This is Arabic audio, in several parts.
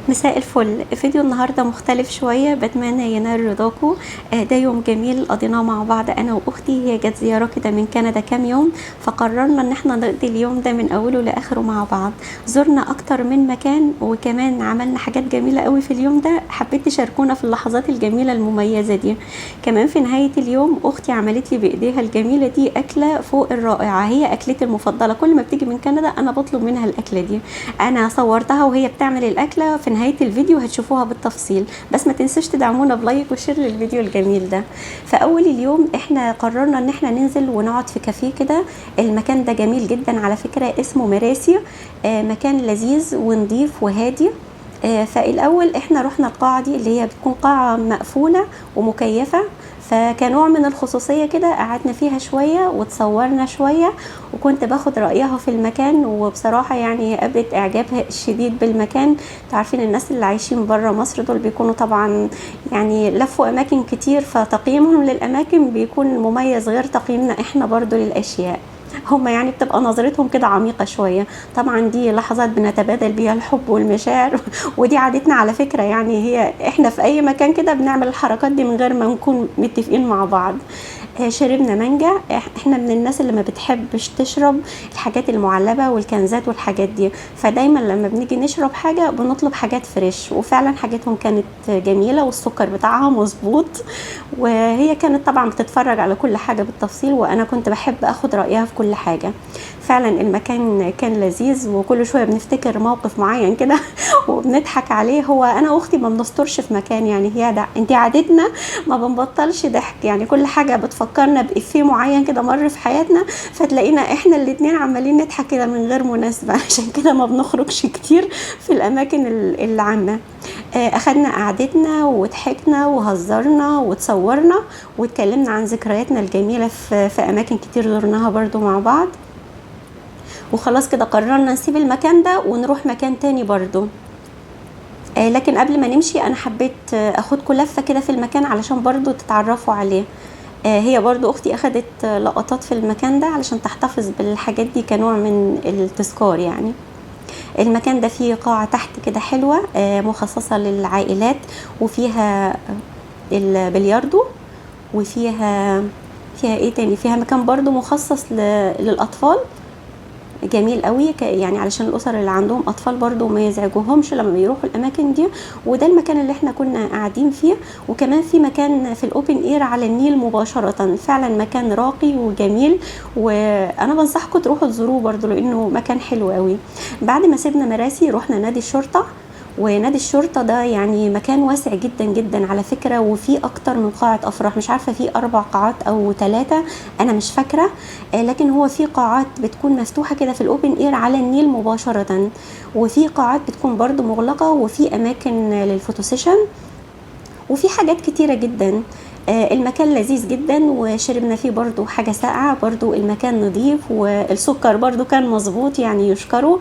مساء الفل. فيديو النهاردة مختلف شوية، بتمنى ينال رضاكم. ده يوم جميل قضيناه مع بعض أنا وأختي. هي جت زيارة كده من كندا كام يوم، فقررنا إن احنا نقضي اليوم ده من أوله لآخره مع بعض. زرنا أكتر من مكان وكمان عملنا حاجات جميلة قوي في اليوم ده. حبيت تشاركونا في اللحظات الجميلة المميزة دي. كمان في نهاية اليوم أختي عملت لي بإيديها الجميلة دي أكلة فوق الرائعة، هي أكلتي المفضلة. كل ما بتيجي من كندا أنا بطلب منها الأكلة دي. أنا صورتها وهي بتعمل الأكلة، في نهاية الفيديو هتشوفوها بالتفصيل. بس ما تنسوش تدعمونا بلايك وشير للفيديو الجميل ده. في اول اليوم احنا قررنا ان احنا ننزل ونقعد في كافيه كده. المكان ده جميل جدا على فكرة، اسمه مراسي. مكان لذيذ ونضيف وهادي. فالاول احنا رحنا القاعة دي اللي هي بتكون قاعة مقفولة ومكيفة، فكنوع من الخصوصية كده قعدنا فيها شوية وتصورنا شوية، وكنت باخد رأيها في المكان. وبصراحة يعني قابلت إعجابها الشديد بالمكان. تعرفين الناس اللي عايشين برا مصر دول بيكونوا طبعا يعني لفوا أماكن كتير، فتقييمهم للأماكن بيكون مميز غير تقييمنا إحنا برضو للأشياء. هم يعني بتبقى نظرتهم كده عميقة شوية. طبعا دي لحظات بنتبادل بيها الحب والمشاعر ودي عادتنا على فكرة. يعني هي احنا في اي مكان كده بنعمل الحركات دي من غير ما نكون متفقين مع بعض. شربنا مانجا. احنا من الناس اللي ما بتحبش تشرب الحاجات المعلبة والكنزات والحاجات دي، فدايما لما بنيجي نشرب حاجة بنطلب حاجات فريش، وفعلا حاجاتهم كانت جميلة والسكر بتاعها مظبوط. وهي كانت طبعا بتتفرج على كل حاجة بالتفصيل، وانا كنت بحب اخد رأيها في كل حاجة. فعلا المكان كان لذيذ، وكل شوية بنفتكر موقف معين كده وبنضحك عليه. هو انا واختي ما بنسترش في مكان، يعني هي دي عادتنا، ما بنبطلش ضحك. يعني كل حاجة بتفكرنا بإفيه معين كده مر في حياتنا، فتلاقينا احنا الاتنين عمالين نضحك كده من غير مناسبة عشان كده ما بنخرجش كتير في الأماكن العامة. أخدنا قعدتنا وضحكنا وهزرنا وتصورنا واتكلمنا عن ذكرياتنا الجميلة في أماكن كتير زرناها برضو مع بعض. وخلاص كده قررنا نسيب المكان ده ونروح مكان تاني برضو. لكن قبل ما نمشي انا حبيت اخدكم لفه كده في المكان علشان برضو تتعرفوا عليه. هي برضو اختي اخدت لقطات في المكان ده علشان تحتفظ بالحاجات دي كنوع من التذكار يعني. المكان ده فيه قاعة تحت كده حلوة، مخصصة للعائلات، وفيها البلياردو، وفيها ايه تاني، فيها مكان برضو مخصص للاطفال. جميل قوي يعني علشان الاسر اللي عندهم اطفال برضو ما يزعجوهمش لما بيروحوا الاماكن دي. وده المكان اللي احنا كنا قاعدين فيه. وكمان في مكان في الاوبن اير على النيل مباشرة، فعلا مكان راقي وجميل، وانا بنصحكم تروحوا تزوروه برضو لانه مكان حلو قوي. بعد ما سيبنا مراسي رحنا نادي الشرطة. ونادي الشرطة ده يعني مكان واسع جدا جدا على فكرة، وفيه اكتر من قاعة افراح. مش عارفة فيه 4 قاعات او 3، انا مش فاكرة. لكن هو في قاعات بتكون مفتوحة كده في الاوبن اير على النيل مباشرة، وفي قاعات بتكون برضو مغلقة، وفي اماكن للفوتوسيشن، وفي حاجات كتيرة جدا. المكان لذيذ جدا، وشربنا فيه برضو حاجة ساقعة. برضو المكان نظيف والسكر برضو كان مظبوط يعني يشكره.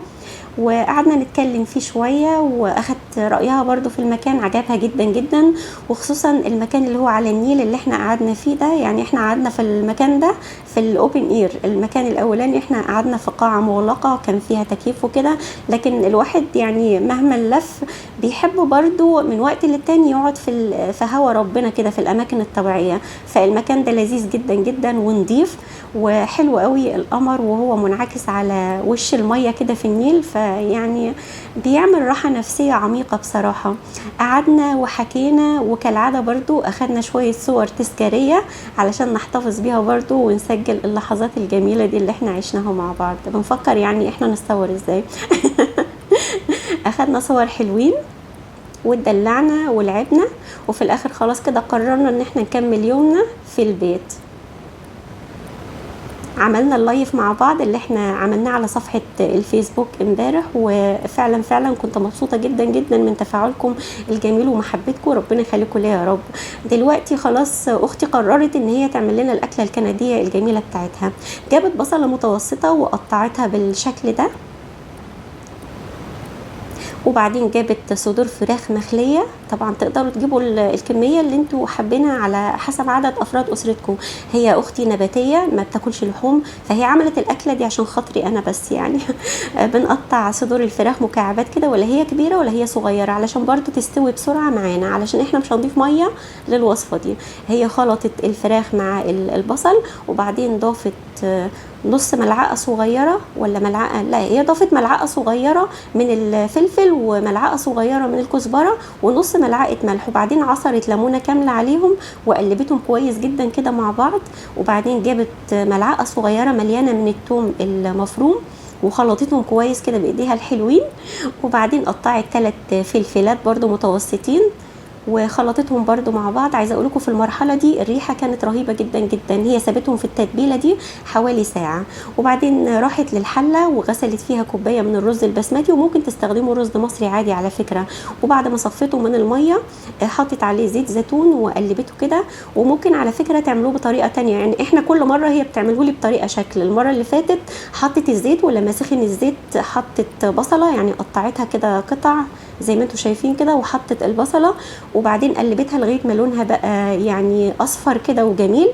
وقعدنا نتكلم فيه شوية، واخدت رأيها برضو في المكان، عجبها جدا جدا. وخصوصا المكان اللي هو على النيل اللي احنا قعدنا فيه ده. يعني احنا قعدنا في المكان ده في الاوبن اير. المكان الاولاني احنا قعدنا في قاعة مغلقة كان فيها تكييف وكده، لكن الواحد يعني مهما لف بيحب برضو من وقت للتاني يقعد في هوا ربنا كده في الاماكن الطبيعية. فالمكان ده لذيذ جدا جدا ونضيف وحلو قوي. القمر وهو منعكس على وش المية كده في النيل، فيعني بيعمل راحة نفسية عميقة بصراحة. قعدنا وحكينا، وكالعادة برضو اخدنا شوية صور تذكارية علشان نحتفظ بيها برضو ونسجل اللحظات الجميلة دي اللي احنا عشناها مع بعض. بنفكر يعني احنا نصور ازاي. اخدنا صور حلوين واتدلعنا ولعبنا، وفي الاخر خلاص كده قررنا ان احنا نكمل يومنا في البيت. عملنا اللايف مع بعض اللي احنا عملناه على صفحة الفيسبوك امبارح، وفعلا فعلا كنت مبسوطة جدا جدا من تفاعلكم الجميل ومحبتكم. ربنا يخليكم ليا يا رب. دلوقتي خلاص اختي قررت ان هي تعمل لنا الاكلة الكندية الجميلة بتاعتها. جابت بصلة متوسطة وقطعتها بالشكل ده، وبعدين جابت صدور فراخ مخليه. طبعا تقدروا تجيبوا الكميه اللي انتوا حابينها على حسب عدد افراد اسرتكم. هي اختي نباتيه ما بتاكلش لحوم، فهي عملت الاكله دي عشان خاطري انا بس يعني. بنقطع صدور الفراخ مكعبات كده، ولا هي كبيره ولا هي صغيره، علشان برضو تستوي بسرعه معانا، علشان احنا مش هنضيف ميه للوصفه دي. هي خلطت الفراخ مع البصل، وبعدين ضافت نص ملعقه صغيره ولا ملعقه، لا هي ضافت ملعقه صغيره من الفلفل وملعقه صغيره من الكزبره ونص ملعقه ملح، وبعدين عصرت ليمونه كامله عليهم وقلبتهم كويس جدا كده مع بعض. وبعدين جابت ملعقه صغيره مليانه من الثوم المفروم وخلطتهم كويس كده بايديها الحلوين. وبعدين قطعت 3 فلفلات برضو متوسطين وخلطتهم برضو مع بعض. عايزه اقول لكم في المرحله دي الريحه كانت رهيبه جدا جدا. هي سابتهم في التتبيله دي حوالي ساعه، وبعدين راحت للحله وغسلت فيها كوبايه من الرز البسمتي، وممكن تستخدموا رز مصري عادي على فكره. وبعد ما صفيته من الميه حطت عليه زيت زيتون وقلبته كده. وممكن على فكره تعملوه بطريقه تانية، يعني احنا كل مره هي بتعمله لي بطريقه شكل. المره اللي فاتت حطت الزيت، ولما سخن الزيت حطت بصله، يعني قطعتها كده قطع زي ما انتم شايفين كده، وحطت البصله وبعدين قلبتها لغايه ما لونها بقى يعني اصفر كده وجميل.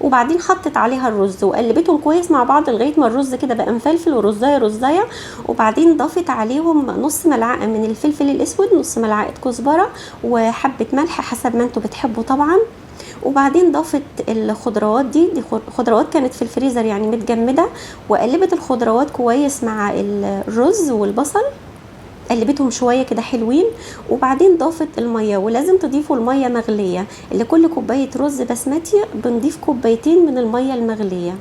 وبعدين حطت عليها الرز وقلبتهم كويس مع بعض لغايه ما الرز كده بقى مفلفل ورزايه رزايه. وبعدين ضافت عليهم نص ملعقه من الفلفل الاسود، نص ملعقه كزبره، وحبه ملح حسب ما انتم بتحبوا طبعا. وبعدين ضافت الخضروات دي خضروات كانت في الفريزر يعني متجمده، وقلبت الخضروات كويس مع الرز والبصل، قلبتهم شويه كده حلوين. وبعدين ضافت الميه، ولازم تضيفوا الميه مغليه. لكل كوبايه رز بسمتي بنضيف كوبايتين من الميه المغليه.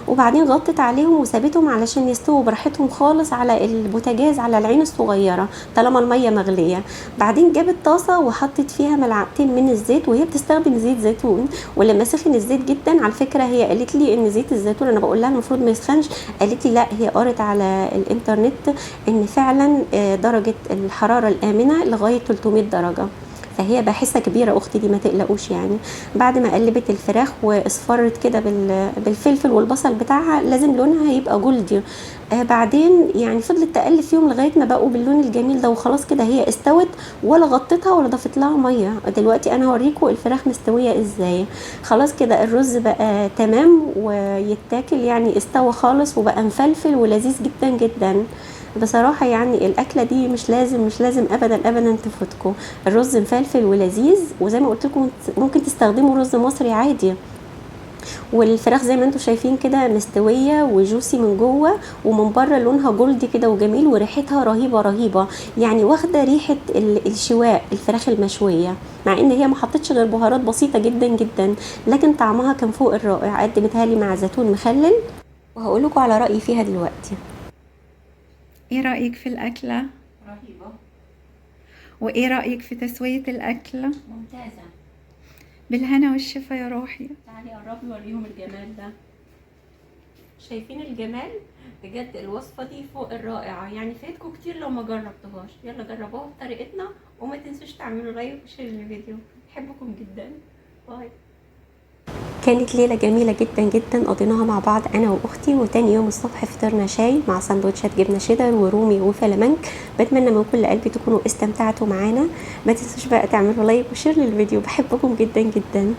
وبعدين غطت عليهم وسابتهم علشان يستووا براحتهم خالص على البوتاجاز على العين الصغيره طالما الميه مغليه. بعدين جابت طاسه وحطت فيها ملعقتين من الزيت، وهي بتستخدم زيت زيتون. ولما سخن الزيت جدا، على فكره هي قالت لي ان زيت الزيتون، انا بقول لها المفروض ما يسخنش، قالت لي لا هي قرت على الانترنت ان فعلا درجه الحراره الامنه لغايه 300 درجه. فهي باحثه كبيره اختي دي، ما تقلقوش يعني. بعد ما قلبت الفراخ واصفرت كده بالفلفل والبصل بتاعها، لازم لونها يبقى جولدي. بعدين يعني فضلت تقلب فيهم لغايه ما بقوا باللون الجميل ده، وخلاص كده هي استوت، ولا غطيتها ولا ضفت لها ميه. دلوقتي انا هوريكم الفراخ مستويه ازاي. خلاص كده الرز بقى تمام ويتاكل، يعني استوى خالص وبقى مفلفل ولذيذ جدا جدا. بصراحة يعني الأكلة دي مش لازم أبدا أبدا تفوتكم. الرز مفلفل ولذيذ، وزي ما قلت لكم ممكن تستخدموا رز مصري عادي. والفراخ زي ما انتم شايفين كده مستويه وجوسي من جوه، ومن بره لونها جولدي كده وجميل، وريحتها رهيبه رهيبه، يعني واخده ريحه الشواء الفراخ المشويه، مع ان هي ما حطتش غير بهارات بسيطه جدا جدا، لكن طعمها كان فوق الرائع. قدمتها لي مع زيتون مخلل، وهقول لكم على رايي فيها دلوقتي. ايه رأيك في الأكلة؟ رهيبه وايه رأيك في تسوية الأكلة؟ ممتازه. بالهنا والشفا يا روحي. تعالي قربي وريهم الجمال ده. شايفين الجمال بجد؟ الوصفه دي فوق الرائعه، يعني فاتكم كتير لو ما جربتوهاش. يلا جربوها بطريقتنا، وما تنسوش تعملوا لايك وشير للفيديو. بحبكم جدا، باي. كانت ليلة جميلة جدا جدا قضيناها مع بعض أنا وأختي، وتاني يوم الصبح فطرنا شاي مع سندوتشات جبنة شيدر ورومي وفلامنك. بتمنى من كل قلبي تكونوا استمتعتوا معانا. ما تنسوش بقى تعملوا لايك وشير للفيديو. بحبكم جدا جدا.